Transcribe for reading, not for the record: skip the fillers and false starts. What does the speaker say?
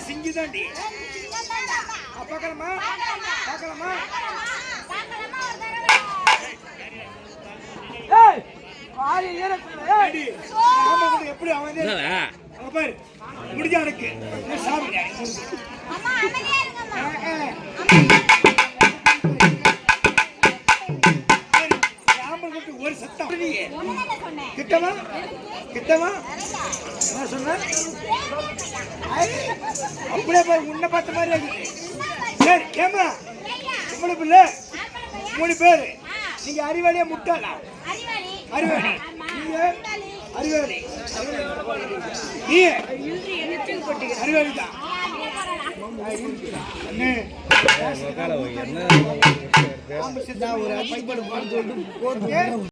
சிங்கிதாண்டி பார்க்கலாமா பார்க்கலாமா எப்படி அவன் பாரு முடிஞ்சா எனக்கு ஒரு சத்தம் கிட்டவா கிட்டவா என்ன சொன்ன அப்படியே பாரு உன்னை பார்த்த மாதிரி இருக்குது சரி கேமரா உங்களை பிள்ளை 3 பேரு நீங்க அறிவாளியா முட்டாளா அறிவாளி நீங்க அறிவாளி நீ அறிவாளி தான் என்ன